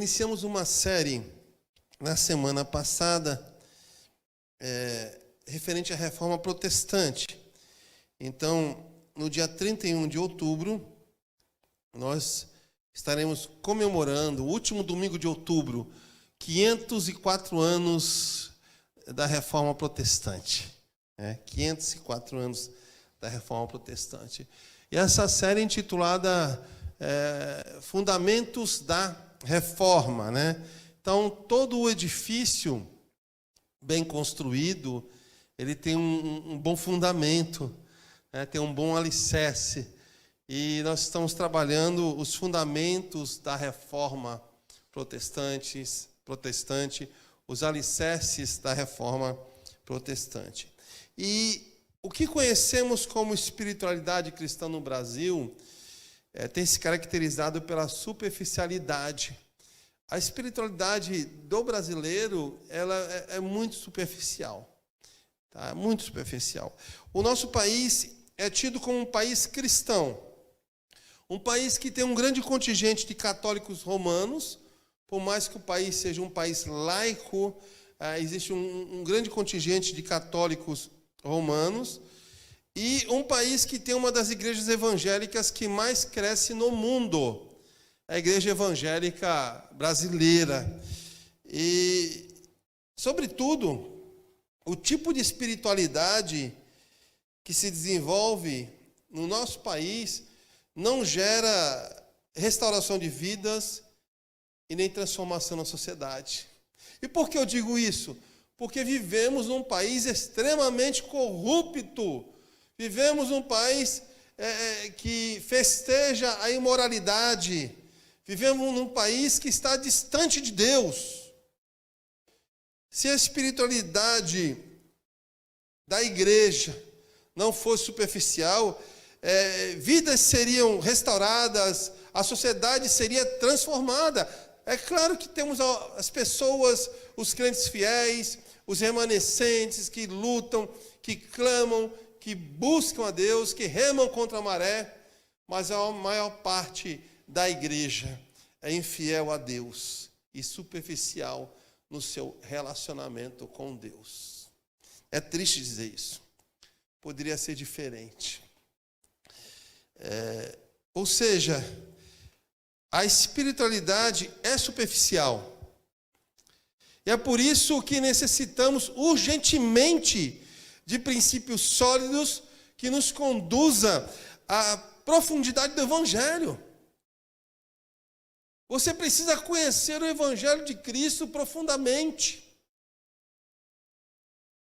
iniciamos uma série na semana passada referente à reforma protestante. Então, no dia 31 de outubro, nós estaremos comemorando, o último domingo de outubro, 504 anos da reforma protestante. 504 anos da reforma protestante. E essa série é intitulada Fundamentos da Reforma. Então, todo o edifício bem construído, ele tem um bom fundamento, tem um bom alicerce. E nós estamos trabalhando os fundamentos da reforma protestante, os alicerces da reforma protestante. E o que conhecemos como espiritualidade cristã no Brasil tem se caracterizado pela superficialidade. A espiritualidade do brasileiro ela é muito superficial. Tá? Muito superficial. O nosso país é tido como um país cristão. Um país que tem um grande contingente de católicos romanos, por mais que o país seja um país laico, existe um grande contingente de católicos romanos, e um país que tem uma das igrejas evangélicas que mais cresce no mundo, a Igreja Evangélica Brasileira. E, sobretudo, o tipo de espiritualidade que se desenvolve no nosso país não gera restauração de vidas e nem transformação na sociedade. E por que eu digo isso? Porque vivemos num país extremamente corrupto. Vivemos num país que festeja a imoralidade. Vivemos num país que está distante de Deus. Se a espiritualidade da igreja não fosse superficial, vidas seriam restauradas, a sociedade seria transformada. É claro que temos as pessoas, os crentes fiéis, os remanescentes que lutam, que clamam, que buscam a Deus, que remam contra a maré, mas a maior parte da igreja é infiel a Deus e superficial no seu relacionamento com Deus. É triste dizer isso. Poderia ser diferente. Ou seja, a espiritualidade é superficial. E é por isso que necessitamos urgentemente de princípios sólidos que nos conduza à profundidade do Evangelho. Você precisa conhecer o Evangelho de Cristo profundamente.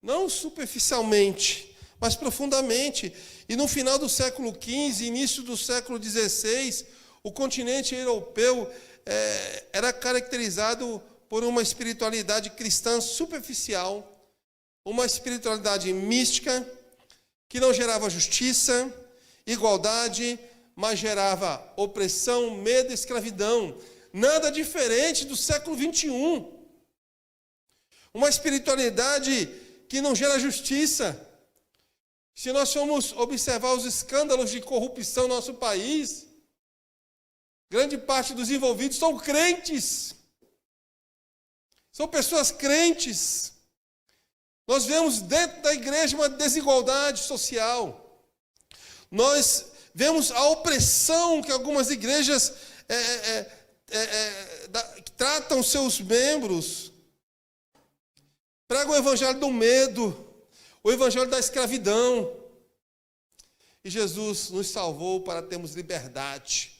Não superficialmente, mas profundamente. E no final do século XV, início do século XVI, o continente europeu era caracterizado por uma espiritualidade cristã superficial, uma espiritualidade mística, que não gerava justiça, igualdade, mas gerava opressão, medo e escravidão. Nada diferente do século XXI. Uma espiritualidade que não gera justiça. Se nós formos observar os escândalos de corrupção no nosso país, grande parte dos envolvidos são crentes. São pessoas crentes. Nós vemos dentro da igreja uma desigualdade social. Nós vemos a opressão que algumas igrejas tratam seus membros. Pregam o evangelho do medo, o evangelho da escravidão. E Jesus nos salvou para termos liberdade.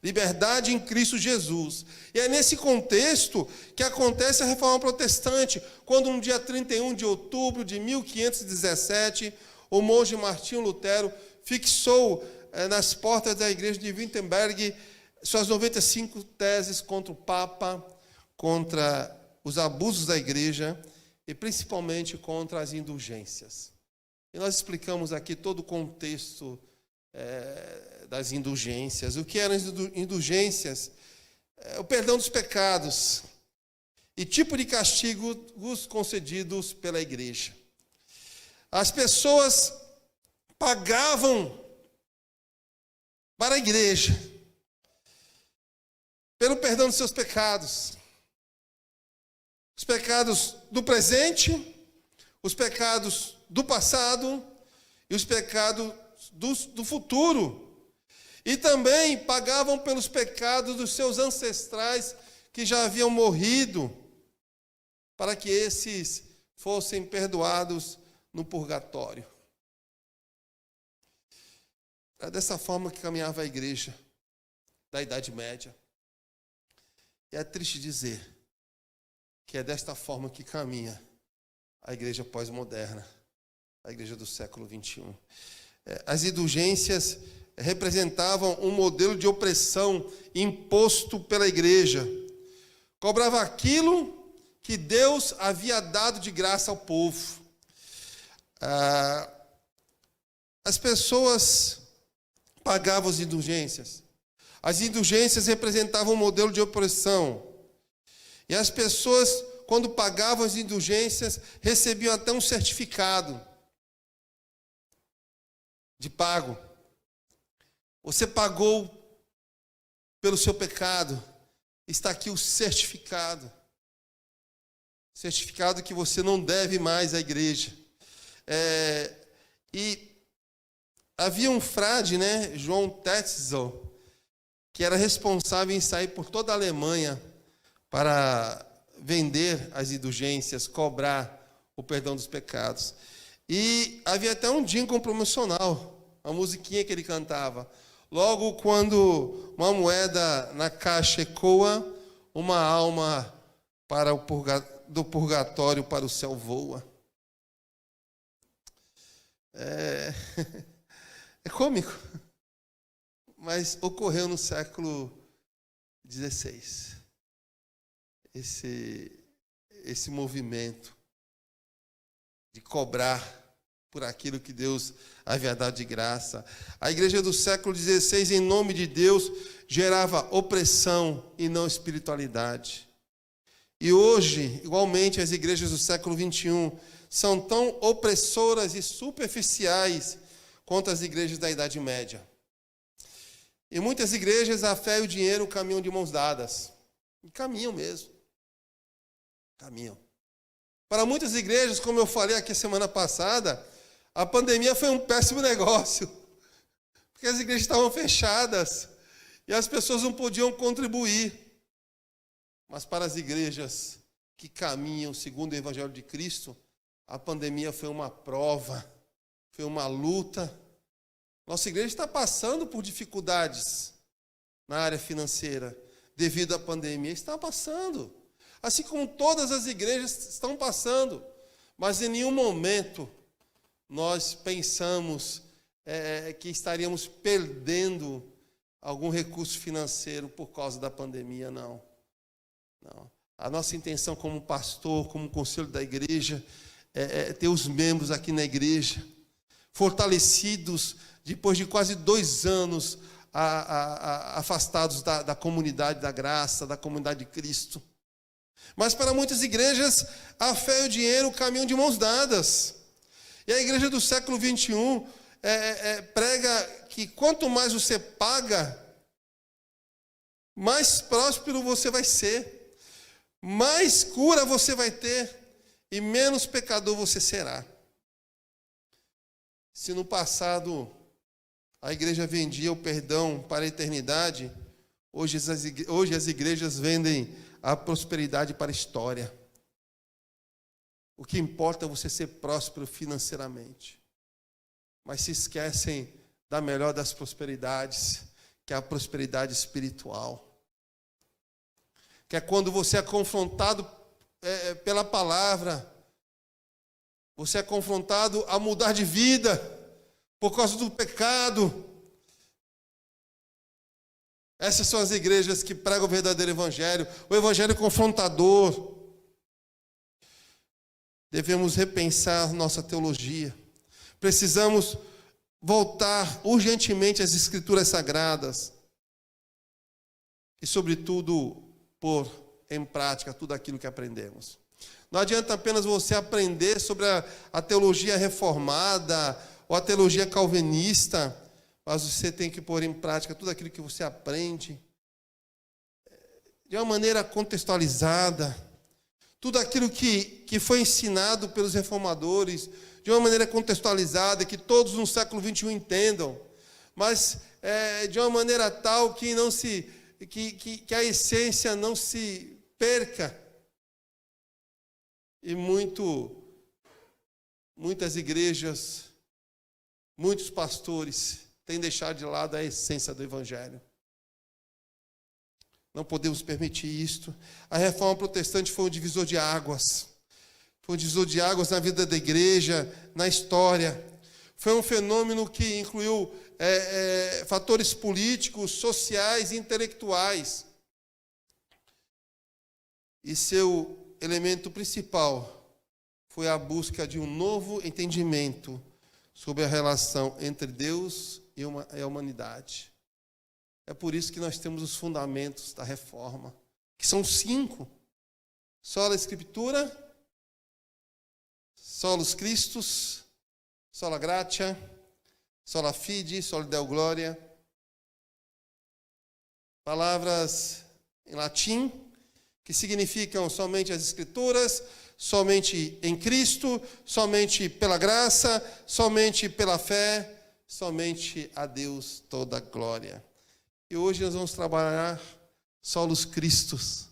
Liberdade em Cristo Jesus. E é nesse contexto que acontece a reforma protestante, quando no dia 31 de outubro de 1517, o monge Martinho Lutero fixou nas portas da igreja de Wittenberg suas 95 teses contra o Papa, contra os abusos da igreja e principalmente contra as indulgências. E nós explicamos aqui todo o contexto das indulgências. O que eram as indulgências? O perdão dos pecados e tipo de castigos concedidos pela igreja. As pessoas pagavam para a igreja pelo perdão dos seus pecados. Os pecados do presente, os pecados do passado e os pecados do futuro. E também pagavam pelos pecados dos seus ancestrais que já haviam morrido, para que esses fossem perdoados no purgatório. Era dessa forma que caminhava a igreja da Idade Média. E é triste dizer que é desta forma que caminha a igreja pós-moderna, a igreja do século XXI. As indulgências representavam um modelo de opressão imposto pela igreja. Cobrava aquilo que Deus havia dado de graça ao povo. As pessoas pagavam as indulgências. As indulgências representavam um modelo de opressão. E as pessoas, quando pagavam as indulgências, recebiam até um certificado de pago. Você pagou pelo seu pecado. Está aqui o certificado. Certificado que você não deve mais à igreja. E havia um frade, João Tetzel, que era responsável em sair por toda a Alemanha para vender as indulgências, cobrar o perdão dos pecados. E havia até um jingle promocional, uma musiquinha que ele cantava. Logo quando uma moeda na caixa ecoa, uma alma do purgatório para o céu voa. É cômico, mas ocorreu no século XVI. Esse movimento de cobrar por aquilo que Deus havia dado de graça. A igreja do século XVI, em nome de Deus, gerava opressão e não espiritualidade. E hoje, igualmente, as igrejas do século XXI são tão opressoras e superficiais quanto as igrejas da Idade Média. Em muitas igrejas, a fé e o dinheiro caminham de mãos dadas. E caminham mesmo. Caminham. Para muitas igrejas, como eu falei aqui semana passada, a pandemia foi um péssimo negócio. Porque as igrejas estavam fechadas e as pessoas não podiam contribuir. Mas para as igrejas que caminham segundo o Evangelho de Cristo, a pandemia foi uma prova, foi uma luta. Nossa igreja está passando por dificuldades na área financeira devido à pandemia. Está passando. Assim como todas as igrejas estão passando. Mas em nenhum momento nós pensamos que estaríamos perdendo algum recurso financeiro por causa da pandemia, não. Não. A nossa intenção como pastor, como conselho da igreja, é ter os membros aqui na igreja fortalecidos depois de quase 2 anos afastados da comunidade da graça, da comunidade de Cristo. Mas para muitas igrejas, a fé e o dinheiro caminham de mãos dadas. E a igreja do século XXI prega que quanto mais você paga, mais próspero você vai ser. Mais cura você vai ter e menos pecador você será. Se no passado a igreja vendia o perdão para a eternidade, hoje as igrejas vendem a prosperidade para a história. O que importa é você ser próspero financeiramente. Mas se esquecem da melhor das prosperidades, que é a prosperidade espiritual. Que é quando você é confrontado pela palavra, você é confrontado a mudar de vida por causa do pecado. Essas são as igrejas que pregam o verdadeiro evangelho, o evangelho confrontador. Devemos repensar nossa teologia. Precisamos voltar urgentemente às Escrituras Sagradas e, sobretudo, pôr em prática tudo aquilo que aprendemos. Não adianta apenas você aprender sobre a teologia reformada ou a teologia calvinista, mas você tem que pôr em prática tudo aquilo que você aprende de uma maneira contextualizada, tudo aquilo que foi ensinado pelos reformadores, de uma maneira contextualizada, que todos no século XXI entendam, mas de uma maneira tal que não que a essência não se perca. E muitas igrejas, muitos pastores têm deixado de lado a essência do Evangelho. Não podemos permitir isto. A reforma protestante foi um divisor de águas. Foi um divisor de águas na vida da igreja, na história. Foi um fenômeno que incluiu fatores políticos, sociais e intelectuais. E seu elemento principal foi a busca de um novo entendimento sobre a relação entre Deus e a humanidade. É por isso que nós temos os fundamentos da reforma, que são 5. Sola Escritura, Solus Christus, Sola Gratia, Sola Fide, Soli Deo Gloria. Palavras em latim, que significam somente as Escrituras, somente em Cristo, somente pela graça, somente pela fé, somente a Deus toda a glória. E hoje nós vamos trabalhar Solus Christus.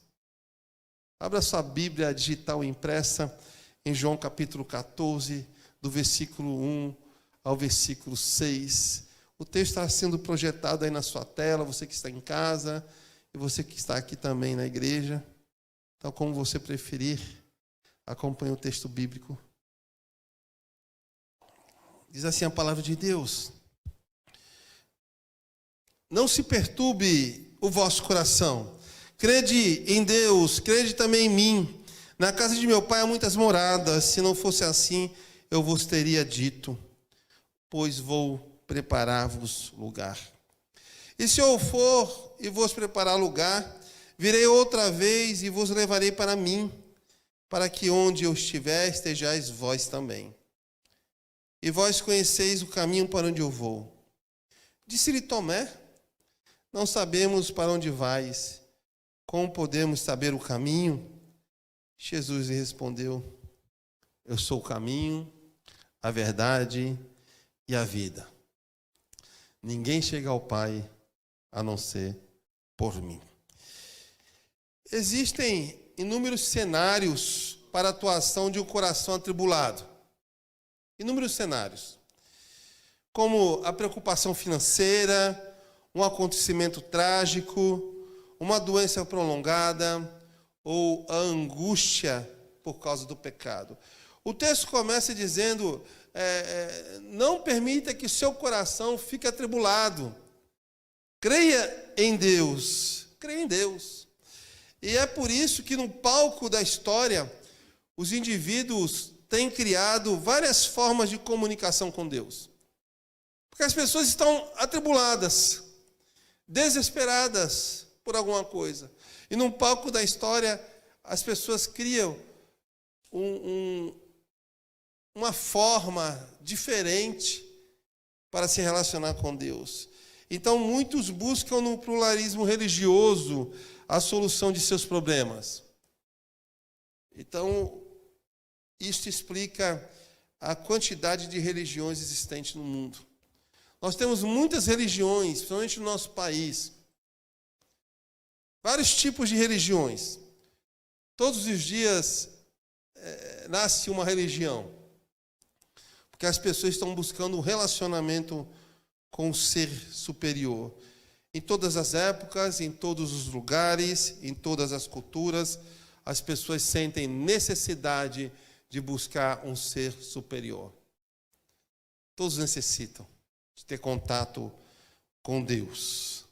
Abra sua Bíblia digital impressa em João capítulo 14, do versículo 1 ao versículo 6. O texto está sendo projetado aí na sua tela, você que está em casa e você que está aqui também na igreja. Então, como você preferir, acompanhe o texto bíblico. Diz assim a palavra de Deus: não se perturbe o vosso coração. Crede em Deus, crede também em mim. Na casa de meu pai há muitas moradas. Se não fosse assim, eu vos teria dito, pois vou preparar-vos lugar. E se eu for e vos preparar lugar, virei outra vez e vos levarei para mim, para que onde eu estiver, estejais vós também. E vós conheceis o caminho para onde eu vou. Disse-lhe Tomé: não sabemos para onde vais. Como podemos saber o caminho? Jesus lhe respondeu: eu sou o caminho, a verdade e a vida. Ninguém chega ao Pai a não ser por mim. Existem inúmeros cenários para a atuação de um coração atribulado. Inúmeros cenários. Como a preocupação financeira, um acontecimento trágico, uma doença prolongada ou a angústia por causa do pecado. O texto começa dizendo: não permita que seu coração fique atribulado. Creia em Deus. Creia em Deus. E é por isso que no palco da história, os indivíduos têm criado várias formas de comunicação com Deus. Porque as pessoas estão atribuladas, desesperadas por alguma coisa. E no palco da história, as pessoas criam uma forma diferente para se relacionar com Deus. Então, muitos buscam no pluralismo religioso a solução de seus problemas. Então, isso explica a quantidade de religiões existentes no mundo. Nós temos muitas religiões, principalmente no nosso país. Vários tipos de religiões. Todos os dias nasce uma religião. Porque as pessoas estão buscando um relacionamento com o ser superior. Em todas as épocas, em todos os lugares, em todas as culturas, as pessoas sentem necessidade de buscar um ser superior. Todos necessitam de ter contato com Deus.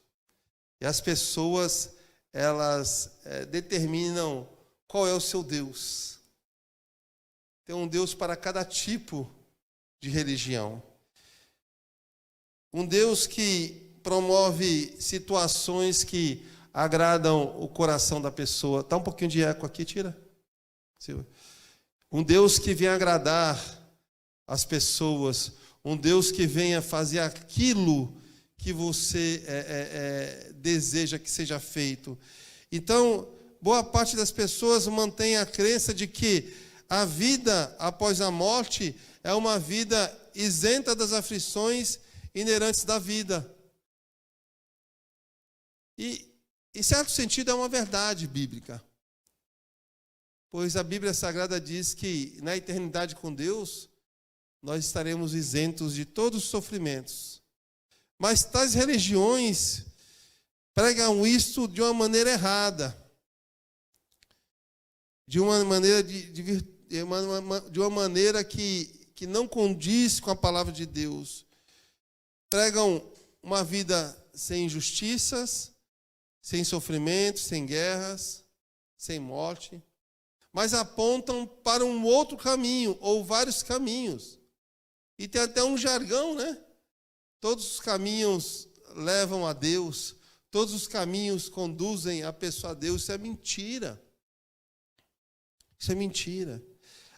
E as pessoas, elas determinam qual é o seu Deus. Tem um Deus para cada tipo de religião. Um Deus que promove situações que agradam o coração da pessoa. Está um pouquinho de eco aqui, tira. Um Deus que vem agradar as pessoas. Um Deus que venha fazer aquilo que você deseja que seja feito. Então, boa parte das pessoas mantém a crença de que a vida após a morte é uma vida isenta das aflições inerentes da vida. E, em certo sentido, é uma verdade bíblica. Pois a Bíblia Sagrada diz que na eternidade com Deus, nós estaremos isentos de todos os sofrimentos. Mas tais religiões pregam isso de uma maneira errada. De uma maneira, de uma maneira que não condiz com a palavra de Deus. Pregam uma vida sem injustiças, sem sofrimentos, sem guerras, sem morte, mas apontam para um outro caminho, ou vários caminhos. E tem até um jargão, né? Todos os caminhos levam a Deus, todos os caminhos conduzem a pessoa a Deus. Isso é mentira. Isso é mentira.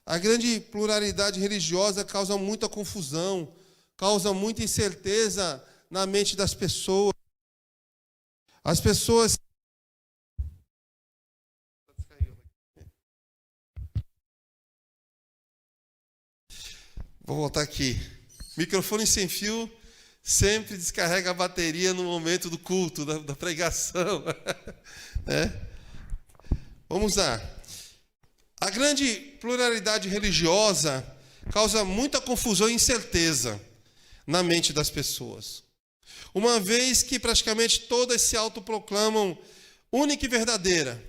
A grande pluralidade religiosa causa muita confusão, causa muita incerteza na mente das pessoas. As pessoas... Vou voltar aqui. Microfone sem fio sempre descarrega a bateria no momento do culto, da pregação. Né? Vamos lá. A grande pluralidade religiosa causa muita confusão e incerteza na mente das pessoas. Uma vez que praticamente todas se autoproclamam única e verdadeira.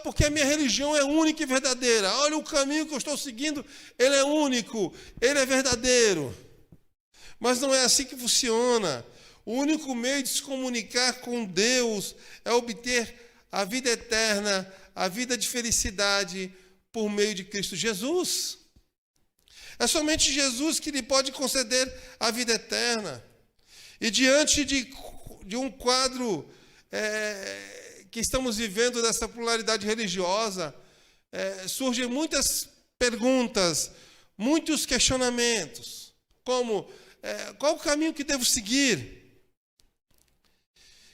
Porque a minha religião é única e verdadeira. Olha o caminho que eu estou seguindo, ele é único, ele é verdadeiro. Mas não é assim que funciona. O único meio de se comunicar com Deus é obter a vida eterna, a vida de felicidade por meio de Cristo Jesus. É somente Jesus que lhe pode conceder a vida eterna. E diante de um quadro que estamos vivendo dessa pluralidade religiosa, surgem muitas perguntas, muitos questionamentos, como qual o caminho que devo seguir?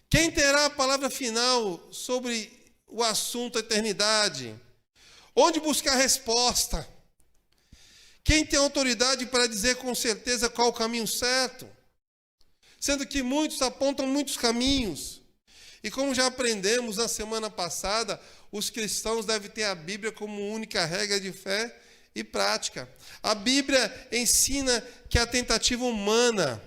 Quem terá a palavra final sobre o assunto eternidade? Onde buscar resposta? Quem tem autoridade para dizer com certeza qual o caminho certo? Sendo que muitos apontam muitos caminhos. E como já aprendemos na semana passada, os cristãos devem ter a Bíblia como única regra de fé e prática. A Bíblia ensina que a tentativa humana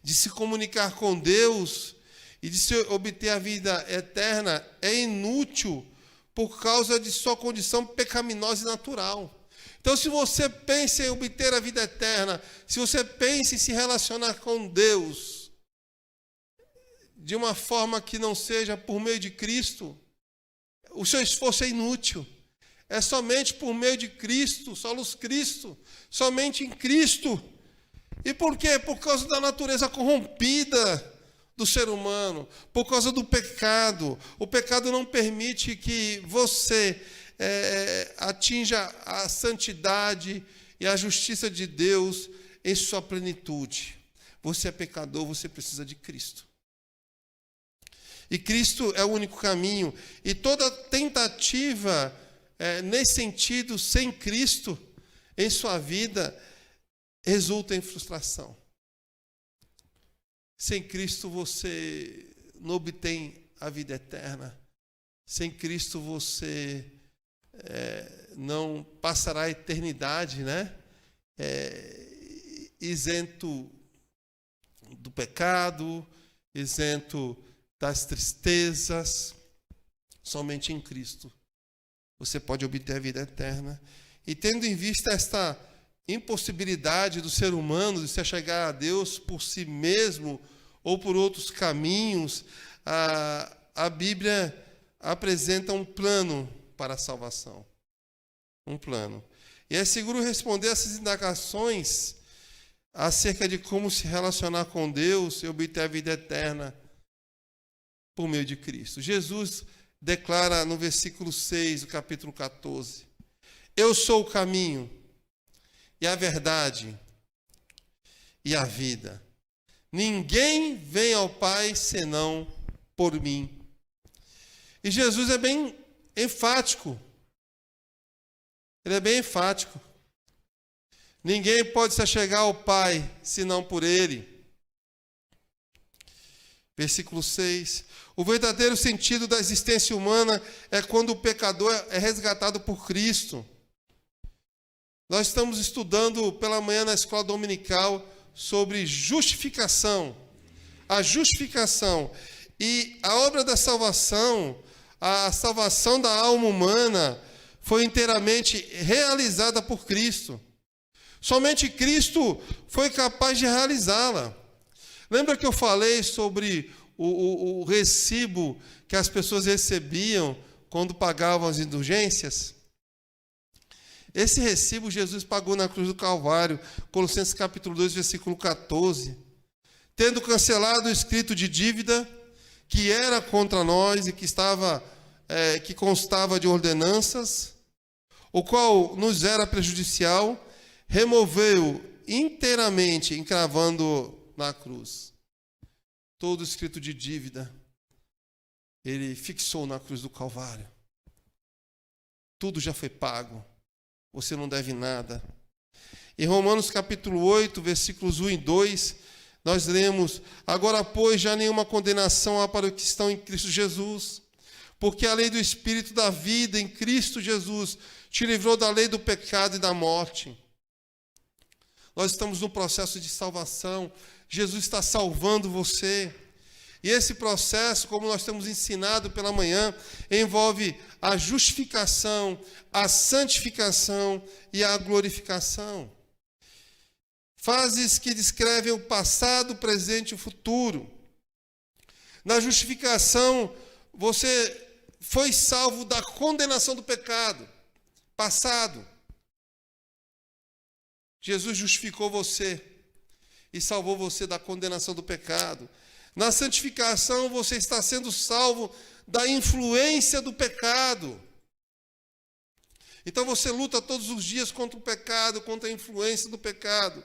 de se comunicar com Deus e de se obter a vida eterna é inútil por causa de sua condição pecaminosa e natural. Então, se você pensa em obter a vida eterna, se você pensa em se relacionar com Deus de uma forma que não seja por meio de Cristo, o seu esforço é inútil. É somente por meio de Cristo, solos Cristo, somente em Cristo. E por quê? Por causa da natureza corrompida do ser humano, por causa do pecado. O pecado não permite que você atinja a santidade e a justiça de Deus em sua plenitude. Você é pecador, você precisa de Cristo. E Cristo é o único caminho. E toda tentativa nesse sentido, sem Cristo em sua vida, resulta em frustração. Sem Cristo você não obtém a vida eterna. Sem Cristo você não passará a eternidade, né? Isento do pecado, isento das tristezas. Somente em Cristo você pode obter a vida eterna. E tendo em vista esta impossibilidade do ser humano de se chegar a Deus por si mesmo ou por outros caminhos, a Bíblia apresenta um plano para a salvação. Um plano. E é seguro responder essas indagações acerca de como se relacionar com Deus e obter a vida eterna por meio de Cristo. Jesus declara no versículo 6 do capítulo 14: Eu sou o caminho e a verdade e a vida. Ninguém vem ao Pai senão por mim. E Jesus é bem enfático. Ele é bem enfático. Ninguém pode se achegar ao Pai, senão por Ele. Versículo 6. O verdadeiro sentido da existência humana é quando o pecador é resgatado por Cristo. Nós estamos estudando pela manhã na escola dominical sobre justificação. A justificação. E a obra da salvação, a salvação da alma humana, foi inteiramente realizada por Cristo. Somente Cristo foi capaz de realizá-la. Lembra que eu falei sobre o recibo que as pessoas recebiam quando pagavam as indulgências? Esse recibo Jesus pagou na cruz do Calvário, Colossenses capítulo 2, versículo 14. Tendo cancelado o escrito de dívida que era contra nós e que constava de ordenanças, o qual nos era prejudicial, removeu inteiramente, encravando na cruz. Todo escrito de dívida, ele fixou na cruz do Calvário. Tudo já foi pago. Você não deve nada. Em Romanos capítulo 8, versículos 1 e 2, nós lemos: agora, pois, já nenhuma condenação há para os que estão em Cristo Jesus, porque a lei do Espírito da vida em Cristo Jesus te livrou da lei do pecado e da morte. Nós estamos no processo de salvação. Jesus está salvando você. E esse processo, como nós temos ensinado pela manhã, envolve a justificação, a santificação e a glorificação. Fases que descrevem o passado, o presente e o futuro. Na justificação, você foi salvo da condenação do pecado. Passado. Jesus justificou você e salvou você da condenação do pecado. Na santificação, você está sendo salvo da influência do pecado. Então você luta todos os dias contra o pecado, contra a influência do pecado.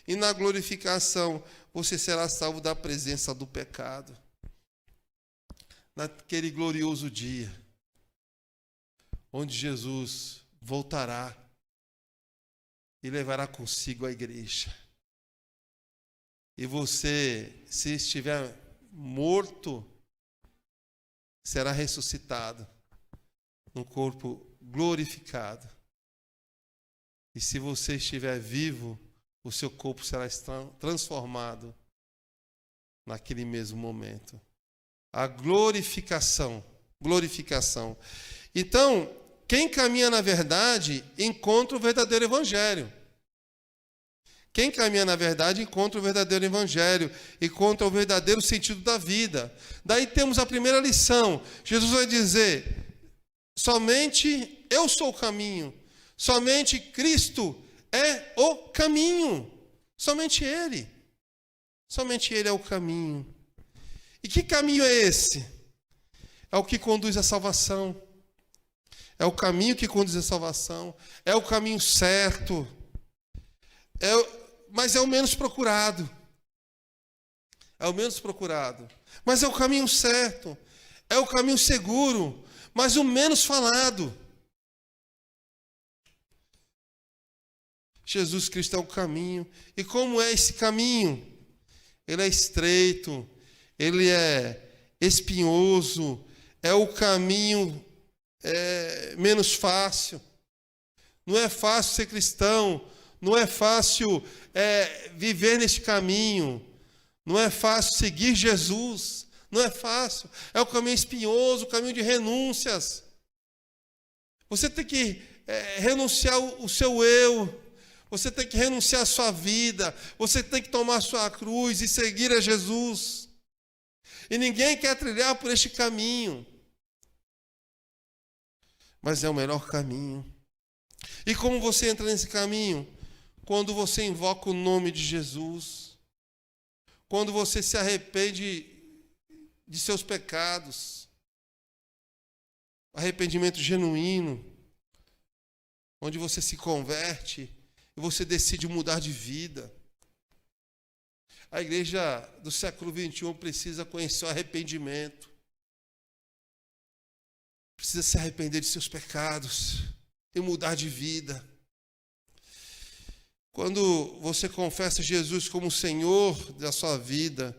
E na glorificação, você será salvo da presença do pecado. Naquele glorioso dia, onde Jesus voltará e levará consigo a igreja. E você, se estiver morto, será ressuscitado num corpo glorificado. E se você estiver vivo, o seu corpo será transformado naquele mesmo momento. A glorificação. Então, quem caminha na verdade, encontra o verdadeiro evangelho. Quem caminha na verdade, encontra o verdadeiro evangelho, encontra o verdadeiro sentido da vida. Daí temos a primeira lição. Jesus vai dizer: somente eu sou o caminho. Somente Cristo é o caminho. Somente Ele. Somente Ele é o caminho. E que caminho é esse? É o que conduz à salvação. É o caminho que conduz à salvação. É o caminho certo. Mas é o menos procurado. É o menos procurado. Mas é o caminho certo. É o caminho seguro. Mas o menos falado. Jesus Cristo é o caminho. E como é esse caminho? Ele é estreito. Ele é espinhoso. É o caminho menos fácil. Não é fácil ser cristão. Não é fácil viver neste caminho. Não é fácil seguir Jesus. Não é fácil. É o caminho espinhoso, o caminho de renúncias. Você tem que renunciar o seu eu. Você tem que renunciar a sua vida. Você tem que tomar a sua cruz e seguir a Jesus. E ninguém quer trilhar por este caminho. Mas é o melhor caminho. E como você entra nesse caminho? Quando você invoca o nome de Jesus. Quando você se arrepende de seus pecados. Arrependimento genuíno. Onde você se converte e você decide mudar de vida. A igreja do século XXI precisa conhecer o arrependimento. precisa se arrepender de seus pecados e mudar de vida. Quando você confessa Jesus como Senhor da sua vida,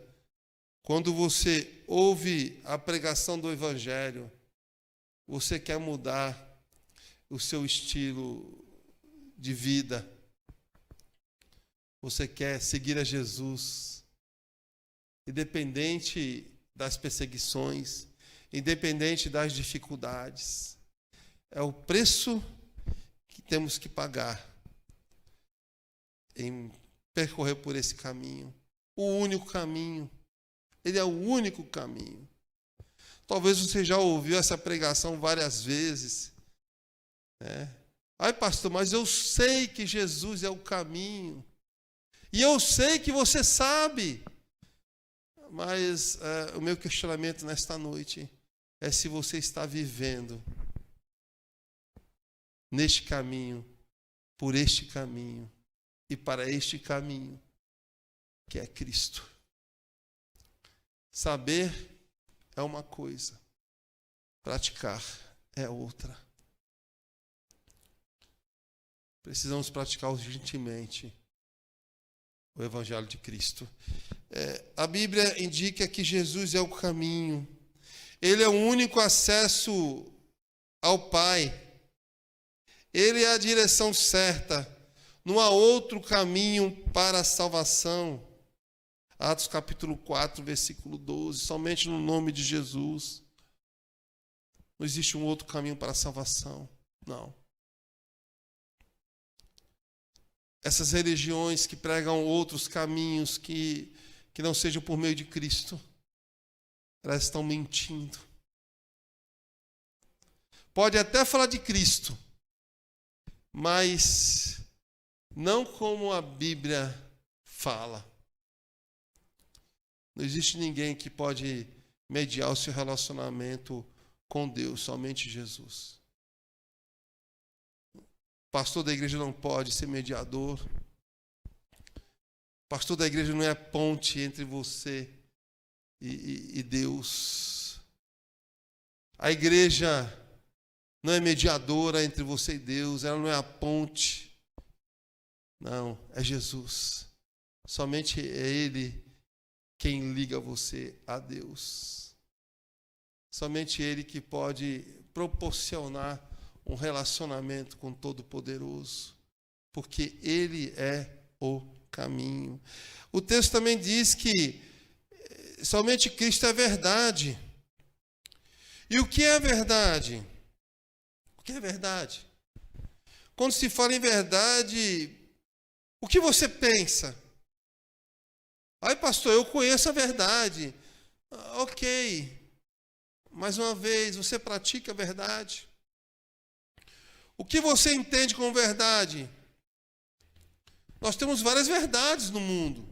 quando você ouve a pregação do Evangelho, você quer mudar o seu estilo de vida, você quer seguir a Jesus, independente das perseguições, independente das dificuldades. É o preço que temos que pagar em percorrer por esse caminho, o único caminho. Ele é o único caminho. Talvez você já ouviu essa pregação várias vezes, né? Ai, pastor, mas eu sei que Jesus é o caminho. E eu sei que você sabe. Mas o meu questionamento nesta noite é se você está vivendo neste caminho, por este caminho e para este caminho, que é Cristo. Saber é uma coisa, praticar é outra. Precisamos praticar urgentemente o Evangelho de Cristo. A Bíblia indica que Jesus é o caminho. Ele é o único acesso ao Pai. Ele é a direção certa. Não há outro caminho para a salvação. Atos capítulo 4, versículo 12. Somente no nome de Jesus. Não existe um outro caminho para a salvação. Não. Essas religiões que pregam outros caminhos que não sejam por meio de Cristo, elas estão mentindo. Pode até falar de Cristo, mas não como a Bíblia fala. Não existe ninguém que pode mediar o seu relacionamento com Deus, somente Jesus. O pastor da igreja não pode ser mediador. O pastor da igreja não é a ponte entre você e Deus. A igreja não é mediadora entre você e Deus, ela não é a ponte. Não, é Jesus. Somente é Ele quem liga você a Deus. Somente Ele que pode proporcionar um relacionamento com o Todo-Poderoso, porque Ele é o caminho. O texto também diz que somente Cristo é verdade. E o que é verdade? O que é verdade? Quando se fala em verdade, o que você pensa? Ai, pastor, eu conheço a verdade. Ok. Mais uma vez, você pratica a verdade? O que você entende como verdade? Nós temos várias verdades no mundo.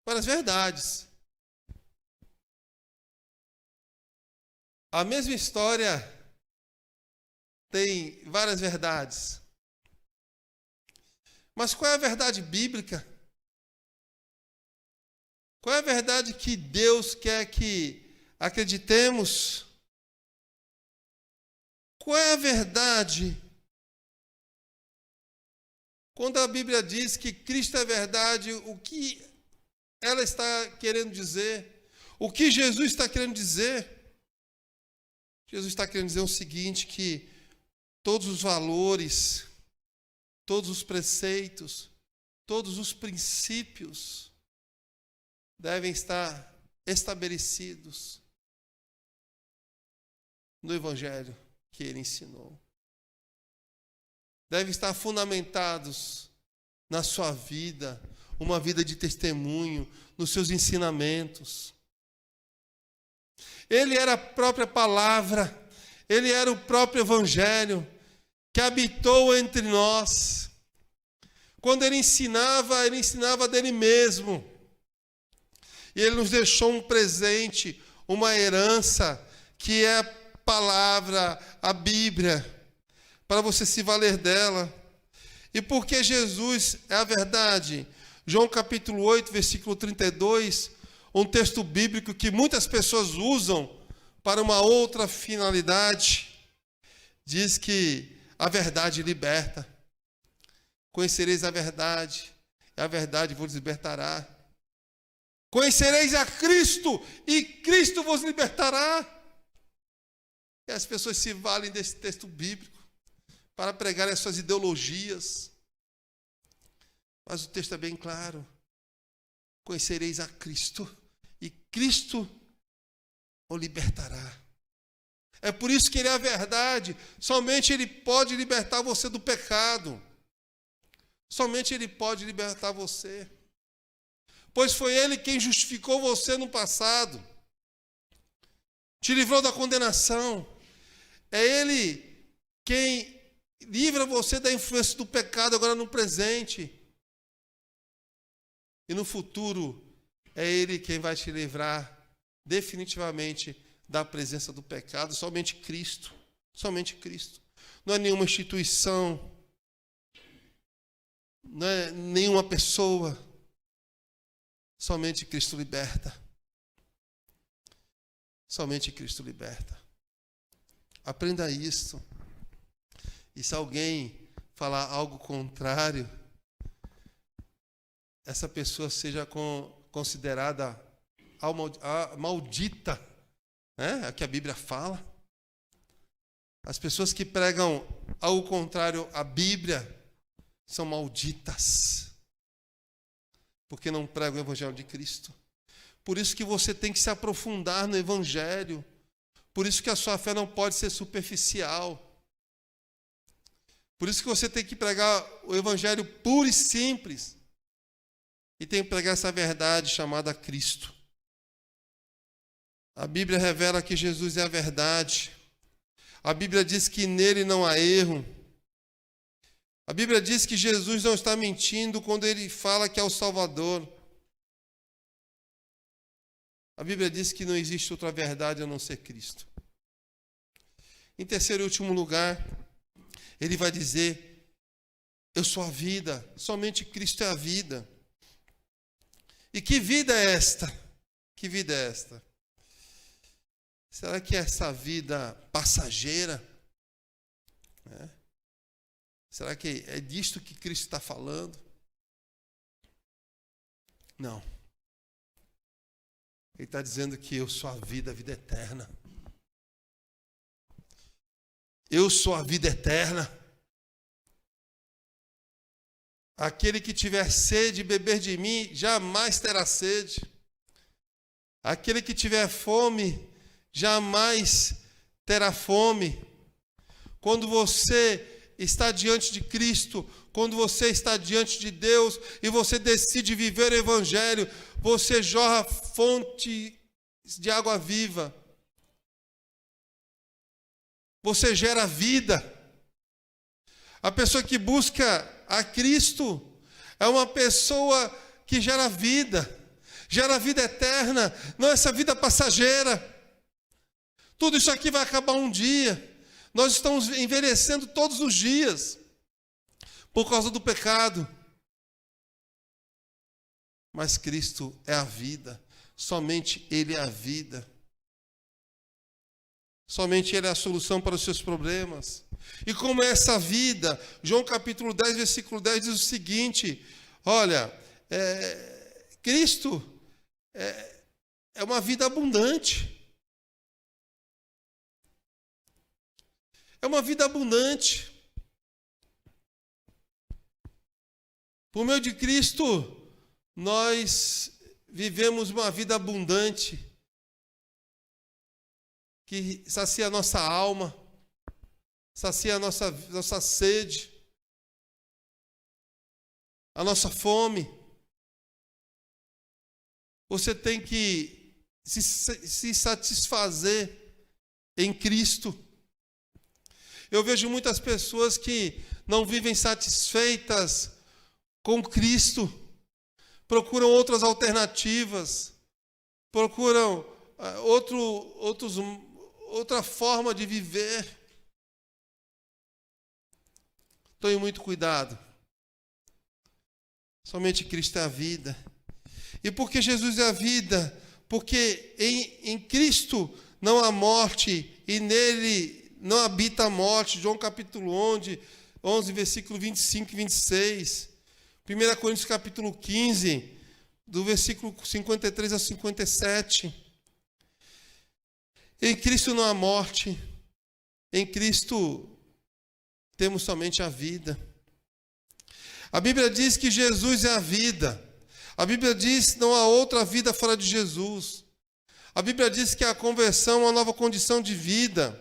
Várias verdades. A mesma história tem várias verdades. Mas qual é a verdade bíblica? Qual é a verdade que Deus quer que acreditemos? Qual é a verdade? Quando a Bíblia diz que Cristo é verdade, o que ela está querendo dizer? O que Jesus está querendo dizer? Jesus está querendo dizer o seguinte, que todos os valores, todos os preceitos, todos os princípios devem estar estabelecidos no Evangelho que Ele ensinou. Devem estar fundamentados na sua vida, uma vida de testemunho, nos seus ensinamentos. Ele era a própria palavra, Ele era o próprio Evangelho que habitou entre nós. Quando Ele ensinava dele mesmo. E Ele nos deixou um presente, uma herança, que é a palavra, a Bíblia, para você se valer dela. E porque Jesus é a verdade, João capítulo 8, versículo 32, um texto bíblico que muitas pessoas usam para uma outra finalidade. Diz que a verdade liberta. Conhecereis a verdade, e a verdade vos libertará. Conhecereis a Cristo, e Cristo vos libertará. E as pessoas se valem desse texto bíblico para pregar as suas ideologias. Mas o texto é bem claro. Conhecereis a Cristo, e Cristo o libertará. É por isso que Ele é a verdade. Somente Ele pode libertar você do pecado. Somente Ele pode libertar você. Pois foi Ele quem justificou você no passado. Te livrou da condenação. É Ele quem livra você da influência do pecado agora no presente. E no futuro, é Ele quem vai te livrar definitivamente da presença do pecado. Somente Cristo. Somente Cristo. Não é nenhuma instituição. Não é nenhuma pessoa. Somente Cristo liberta. Somente Cristo liberta. Aprenda isso. E se alguém falar algo contrário, essa pessoa seja considerada maldita, né? É o que a Bíblia fala. As pessoas que pregam algo contrário à Bíblia são malditas, porque não pregam o Evangelho de Cristo. Por isso que você tem que se aprofundar no Evangelho. Por isso que a sua fé não pode ser superficial. Por isso que você tem que pregar o Evangelho puro e simples. E tem que pregar essa verdade chamada Cristo. A Bíblia revela que Jesus é a verdade. A Bíblia diz que nele não há erro. A Bíblia diz que Jesus não está mentindo quando ele fala que é o Salvador. A Bíblia diz que não existe outra verdade a não ser Cristo. Em terceiro e último lugar, ele vai dizer: eu sou a vida, somente Cristo é a vida. E que vida é esta? Que vida é esta? Será que é essa vida passageira? Será que é disto que Cristo está falando? Não. Ele está dizendo que eu sou a vida eterna. Eu sou a vida eterna. Aquele que tiver sede, beber de mim, jamais terá sede. Aquele que tiver fome, jamais terá fome. Quando você está diante de Cristo, quando você está diante de Deus e você decide viver o Evangelho, você jorra fonte de água viva. Você gera vida. A pessoa que busca a Cristo é uma pessoa que gera vida eterna, não essa vida passageira. Tudo isso aqui vai acabar um dia. Nós estamos envelhecendo todos os dias por causa do pecado. Mas Cristo é a vida, somente Ele é a vida. Somente Ele é a solução para os seus problemas. E como é essa vida? João capítulo 10, versículo 10 diz o seguinte: olha, Cristo é uma vida abundante. É uma vida abundante. Por meio de Cristo, nós vivemos uma vida abundante, que sacia a nossa alma, sacia a nossa sede, a nossa fome. Você tem que se satisfazer em Cristo. Eu vejo muitas pessoas que não vivem satisfeitas com Cristo, procuram outras alternativas, procuram outra forma de viver. Tome muito cuidado. Somente Cristo é a vida. E por que Jesus é a vida? Porque em Cristo não há morte e nele não habita a morte. João capítulo 11, versículo 25 e 26. 1 Coríntios capítulo 15, do versículo 53 a 57. Em Cristo não há morte. Em Cristo temos somente a vida. A Bíblia diz que Jesus é a vida. A Bíblia diz que não há outra vida fora de Jesus. A Bíblia diz que a conversão é uma nova condição de vida.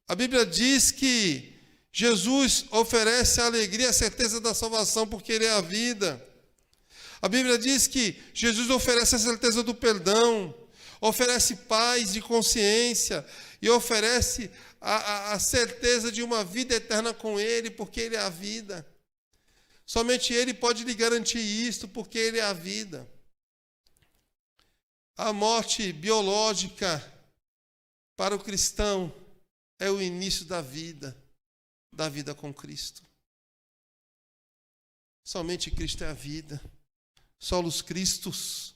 A Bíblia diz que Jesus oferece a alegria e a certeza da salvação porque Ele é a vida. A Bíblia diz que Jesus oferece a certeza do perdão, oferece paz de consciência e oferece a certeza de uma vida eterna com Ele, porque Ele é a vida. Somente Ele pode lhe garantir isto, porque Ele é a vida. A morte biológica para o cristão é o início da vida com Cristo. Somente Cristo é a vida. Solos Christus.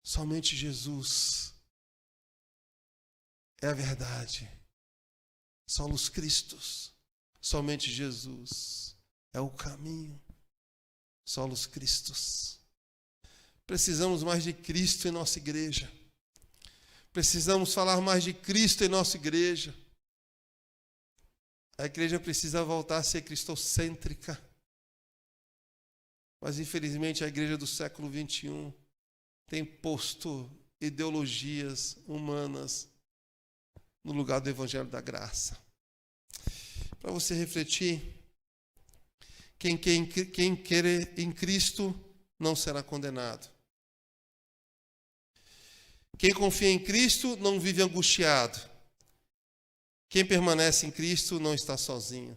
Somente Jesus é a verdade. Solos Christus. Somente Jesus é o caminho. Solos Christus. Precisamos mais de Cristo em nossa igreja. Precisamos falar mais de Cristo em nossa igreja. A igreja precisa voltar a ser cristocêntrica. Mas, infelizmente, a igreja do século XXI tem posto ideologias humanas no lugar do Evangelho da Graça. Para você refletir, quem crer em Cristo não será condenado. Quem confia em Cristo não vive angustiado. Quem permanece em Cristo não está sozinho.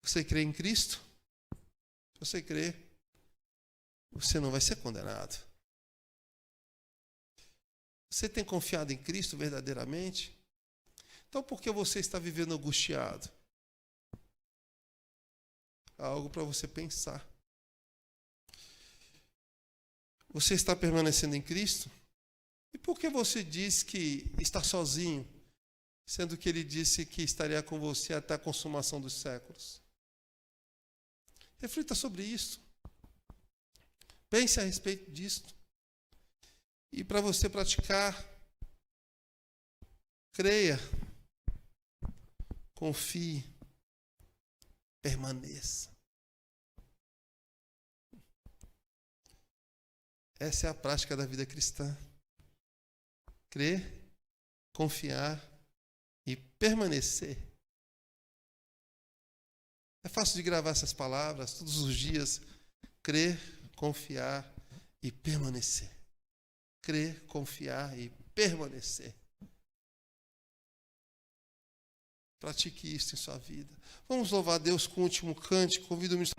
Você crê em Cristo? Se você crê, você não vai ser condenado. Você tem confiado em Cristo verdadeiramente? Então, por que você está vivendo angustiado? Há algo para você pensar. Você está permanecendo em Cristo? E por que você diz que está sozinho, sendo que Ele disse que estaria com você até a consumação dos séculos? Reflita sobre isso. Pense a respeito disso. E para você praticar, creia, confie, permaneça. Essa é a prática da vida cristã. Crer, confiar e permanecer. É fácil de gravar essas palavras todos os dias. Crer, confiar e permanecer. Crer, confiar e permanecer. Pratique isso em sua vida. Vamos louvar a Deus com o último cântico. Convido o ministro.